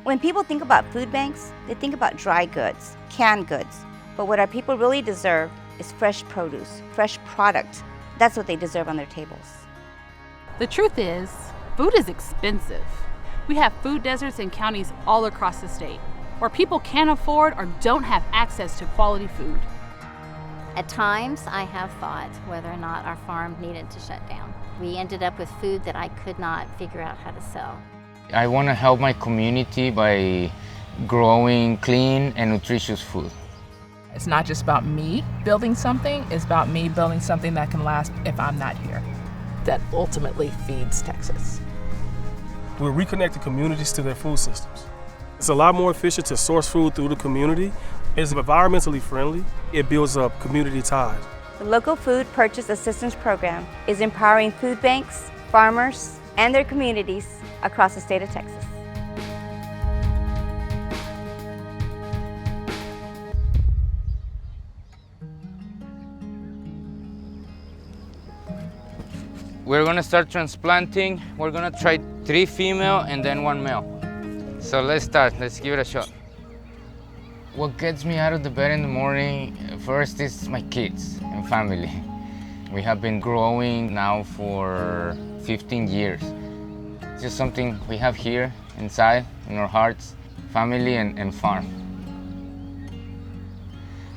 When people think about food banks, they think about dry goods, canned goods. But what our people really deserve is fresh produce, fresh product. That's what they deserve on their tables. The truth is, food is expensive. We have food deserts in counties all across the state where people can't afford or don't have access to quality food. At times, I have thought whether or not our farm needed to shut down. We ended up with food that I could not figure out how to sell. I want to help my community by growing clean and nutritious food. It's not just about me building something, it's about me building something that can last if I'm not here, that ultimately feeds Texas. We're reconnecting communities to their food systems. It's a lot more efficient to source food through the community. It's environmentally friendly. It builds up community ties. The Local Food Purchase Assistance Program is empowering food banks, farmers, and their communities across the state of Texas. We're gonna start transplanting. We're gonna try 3 female and then 1 male. So let's start, let's give it a shot. What gets me out of the bed in the morning, first is my kids and family. We have been growing now for 15 years. It's just something we have here inside, in our hearts, family and farm.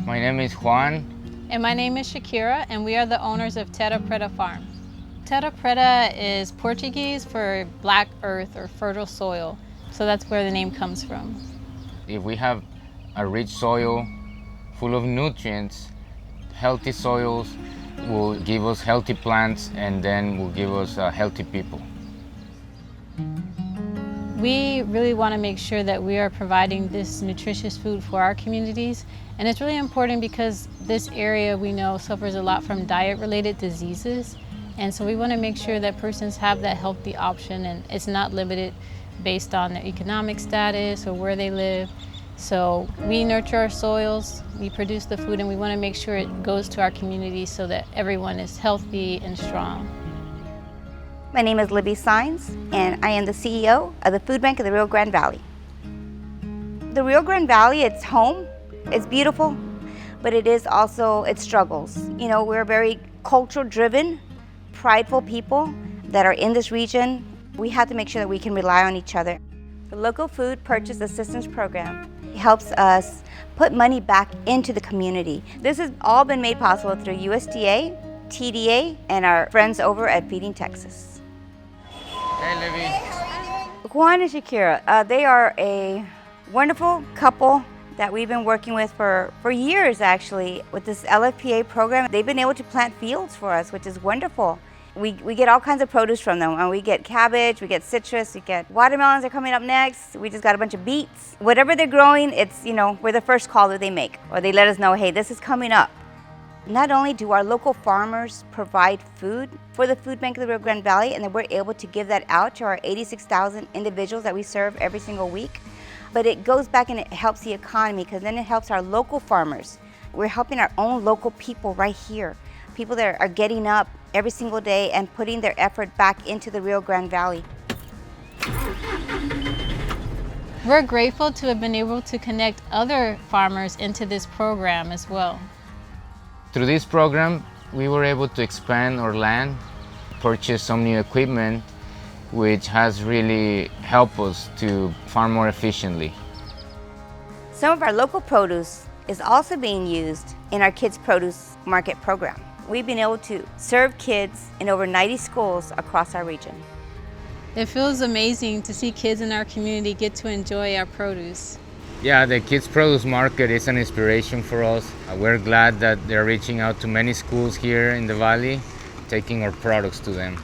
My name is Juan. And my name is Shakira, and we are the owners of Teta Pra Farm. Teta Pra is Portuguese for black earth or fertile soil, so that's where the name comes from. If we have a rich soil full of nutrients, healthy soils will give us healthy plants and then will give us healthy people. We really want to make sure that we are providing this nutritious food for our communities, and it's really important because this area we know suffers a lot from diet-related diseases, and so we want to make sure that persons have that healthy option, and it's not limited based on their economic status or where they live. So we nurture our soils, we produce the food, and we want to make sure it goes to our community so that everyone is healthy and strong. My name is Libby Sines, and I am the CEO of the Food Bank of the Rio Grande Valley. The Rio Grande Valley, it's home, it's beautiful, but it is also, it struggles. You know, we're very cultural-driven, prideful people that are in this region. We have to make sure that we can rely on each other. The Local Food Purchase Assistance Program helps us put money back into the community. This has all been made possible through USDA, TDA, and our friends over at Feeding Texas. Hey, Libby. Juan and Shakira, they are a wonderful couple that we've been working with for years, actually. With this LFPA program, they've been able to plant fields for us, which is wonderful. We get all kinds of produce from them, and we get cabbage, we get citrus, we get watermelons are coming up next. We just got a bunch of beets. Whatever they're growing, it's, you know, we're the first call that they make, or they let us know, hey, this is coming up. Not only do our local farmers provide food for the Food Bank of the Rio Grande Valley, and then we're able to give that out to our 86,000 individuals that we serve every single week, but it goes back and it helps the economy, because then it helps our local farmers. We're helping our own local people right here. People that are getting up every single day and putting their effort back into the Rio Grande Valley. We're grateful to have been able to connect other farmers into this program as well. Through this program, we were able to expand our land, purchase some new equipment, which has really helped us to farm more efficiently. Some of our local produce is also being used in our Kids Produce Market program. We've been able to serve kids in over 90 schools across our region. It feels amazing to see kids in our community get to enjoy our produce. Yeah, the Kids Produce Market is an inspiration for us. We're glad that they're reaching out to many schools here in the valley, taking our products to them.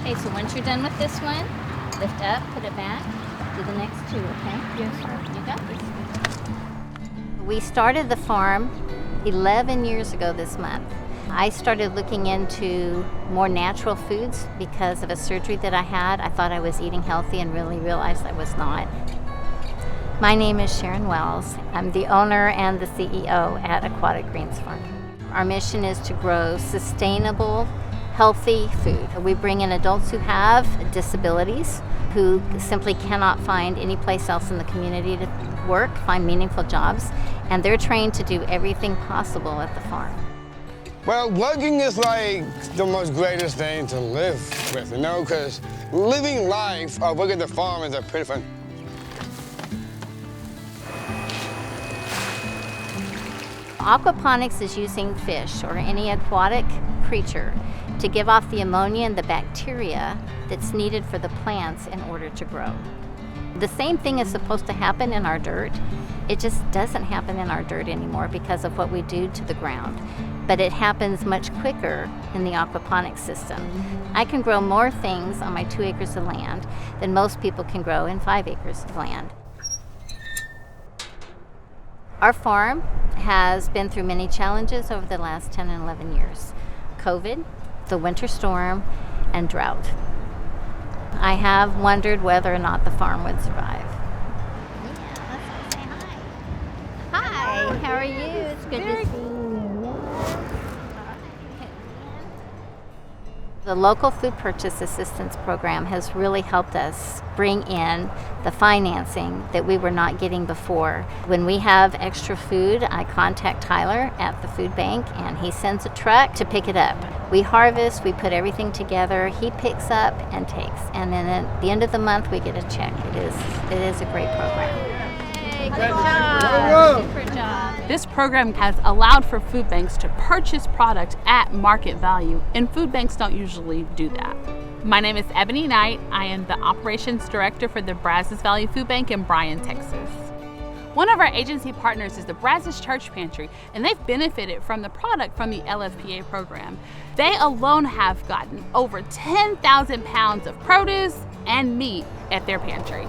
Okay, so once you're done with this one, lift up, put it back, do the next 2, okay? Yes, sir. You got this. We started the farm 11 years ago this month. I started looking into more natural foods because of a surgery that I had. I thought I was eating healthy and really realized I was not. My name is Sharon Wells. I'm the owner and the CEO at Aquatic Farm. Our mission is to grow sustainable, healthy food. We bring in adults who have disabilities, who simply cannot find any place else in the community to work, find meaningful jobs, and they're trained to do everything possible at the farm. Well, working is like the most greatest thing to live with, because living life or working at the farm is a pretty fun. Aquaponics is using fish or any aquatic creature to give off the ammonia and the bacteria that's needed for the plants in order to grow. The same thing is supposed to happen in our dirt. It just doesn't happen in our dirt anymore because of what we do to the ground. But it happens much quicker in the aquaponics system. I can grow more things on my 2 acres of land than most people can grow in 5 acres of land. Our farm has been through many challenges over the last 10 and 11 years. COVID, the winter storm, and drought. I have wondered whether or not the farm would survive. Yeah, let's go say hi. Hi, how are you? It's good to see you. The local food purchase assistance program has really helped us bring in the financing that we were not getting before. When we have extra food, I contact Tyler at the food bank and he sends a truck to pick it up. We harvest, we put everything together, he picks up and takes. And then at the end of the month, we get a check. It is a great program. Good job. Super job. This program has allowed for food banks to purchase product at market value, and food banks don't usually do that. My name is Ebony Knight. I am the operations director for the Brazos Valley Food Bank in Bryan, Texas. One of our agency partners is the Brazos Church Pantry, and they've benefited from the product from the LFPA program. They alone have gotten over 10,000 pounds of produce and meat at their pantry.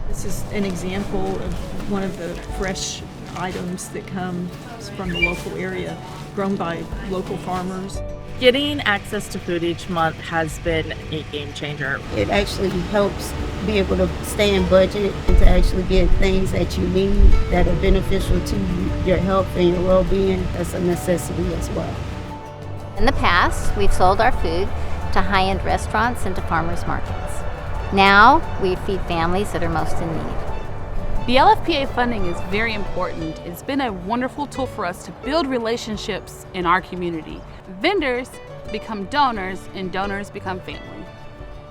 This is an example of one of the fresh items that comes from the local area, grown by local farmers. Getting access to food each month has been a game changer. It actually helps be able to stay in budget and to actually get things that you need that are beneficial to your health and your well-being. That's a necessity as well. In the past, we've sold our food to high-end restaurants and to farmers markets. Now, we feed families that are most in need. The LFPA funding is very important. It's been a wonderful tool for us to build relationships in our community. Vendors become donors, and donors become family.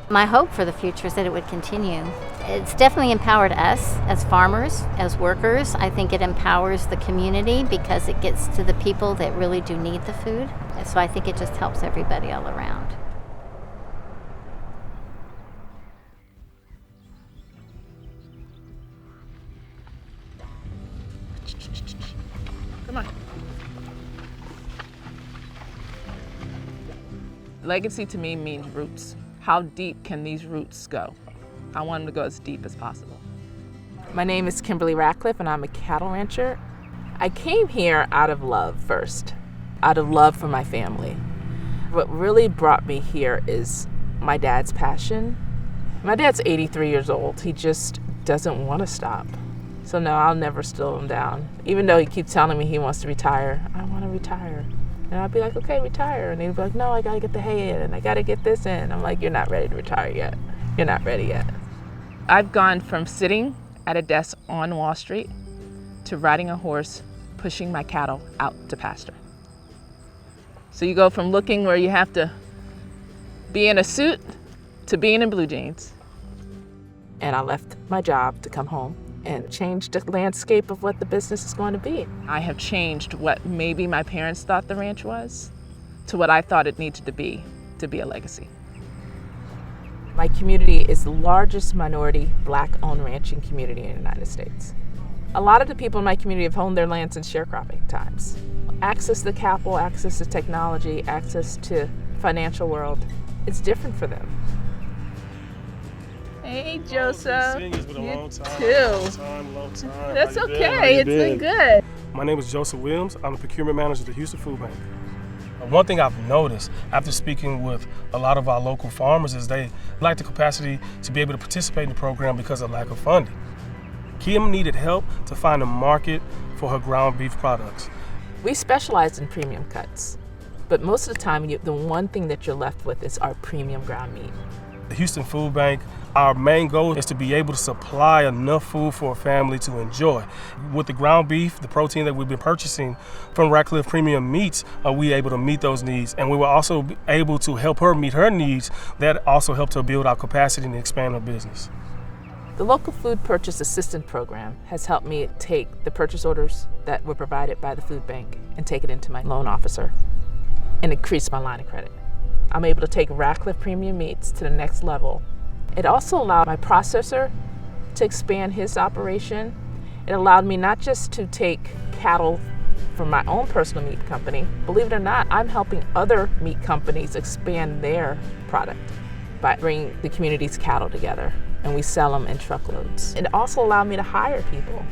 My hope for the future is that it would continue. It's definitely empowered us as farmers, as workers. I think it empowers the community because it gets to the people that really do need the food. So I think it just helps everybody all around. Come on. Legacy to me means roots. How deep can these roots go? I want them to go as deep as possible. My name is Kimberly Rackliff and I'm a cattle rancher. I came here out of love first, out of love for my family. What really brought me here is my dad's passion. My dad's 83 years old. He just doesn't want to stop. So no, I'll never slow him down. Even though he keeps telling me he wants to retire, I want to retire. And I'll be like, okay, retire. And he'll be like, no, I got to get the hay in and I got to get this in. I'm like, you're not ready to retire yet. You're not ready yet. I've gone from sitting at a desk on Wall Street to riding a horse, pushing my cattle out to pasture. So you go from looking where you have to be in a suit to being in blue jeans. And I left my job to come home and change the landscape of what the business is going to be. I have changed what maybe my parents thought the ranch was to what I thought it needed to be a legacy. My community is the largest minority Black-owned ranching community in the United States. A lot of the people in my community have owned their land since sharecropping times. Access to capital, access to technology, access to financial world, it's different for them. Hey, Joseph. You too. Long time. That's okay. It's been good. My name is Joseph Williams. I'm the procurement manager at the Houston Food Bank. One thing I've noticed after speaking with a lot of our local farmers is they lack the capacity to be able to participate in the program because of lack of funding. Kim needed help to find a market for her ground beef products. We specialize in premium cuts. But most of the time, the one thing that you're left with is our premium ground meat. The Houston Food Bank, our main goal is to be able to supply enough food for a family to enjoy. With the ground beef, the protein that we've been purchasing from Rackliff Premium Meats, we able to meet those needs. And we were also able to help her meet her needs. That also helped her build our capacity and expand her business. The Local Food Purchase Assistance Program has helped me take the purchase orders that were provided by the food bank and take it into my loan officer and increase my line of credit. I'm able to take Rackliff Premium Meats to the next level. It also allowed my processor to expand his operation. It allowed me not just to take cattle from my own personal meat company. Believe it or not, I'm helping other meat companies expand their product by bringing the community's cattle together, and we sell them in truckloads. It also allowed me to hire people.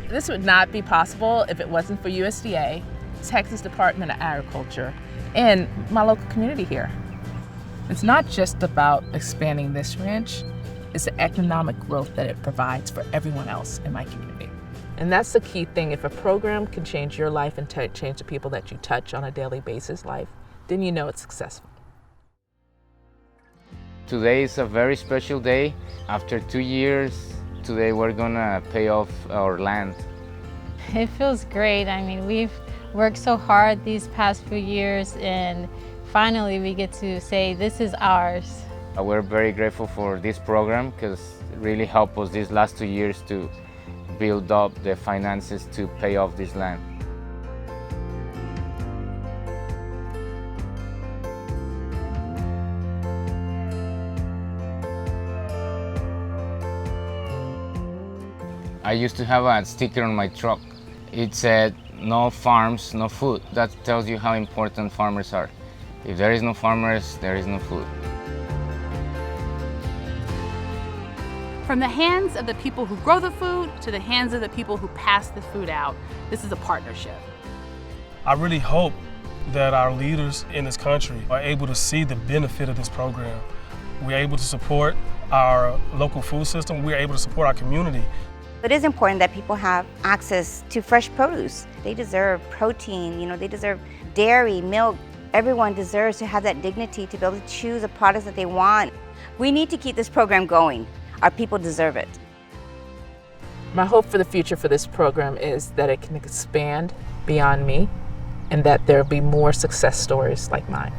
This would not be possible if it wasn't for USDA, Texas Department of Agriculture, and my local community here. It's not just about expanding this ranch, it's the economic growth that it provides for everyone else in my community. And that's the key thing. If a program can change your life and change the people that you touch on a daily basis life, then you know it's successful. Today is a very special day. After 2 years, today we're gonna pay off our land. It feels great. I mean, we've worked so hard these past few years, and finally we get to say this is ours. We're very grateful for this program because it really helped us these last 2 years to build up the finances to pay off this land. I used to have a sticker on my truck. It said, "No farms, no food." That tells you how important farmers are. If there is no farmers, there is no food. From the hands of the people who grow the food to the hands of the people who pass the food out, this is a partnership. I really hope that our leaders in this country are able to see the benefit of this program. We're able to support our local food system. We're able to support our community. It is important that people have access to fresh produce. They deserve protein, they deserve dairy, milk. Everyone deserves to have that dignity to be able to choose the products that they want. We need to keep this program going. Our people deserve it. My hope for the future for this program is that it can expand beyond me and that there will be more success stories like mine.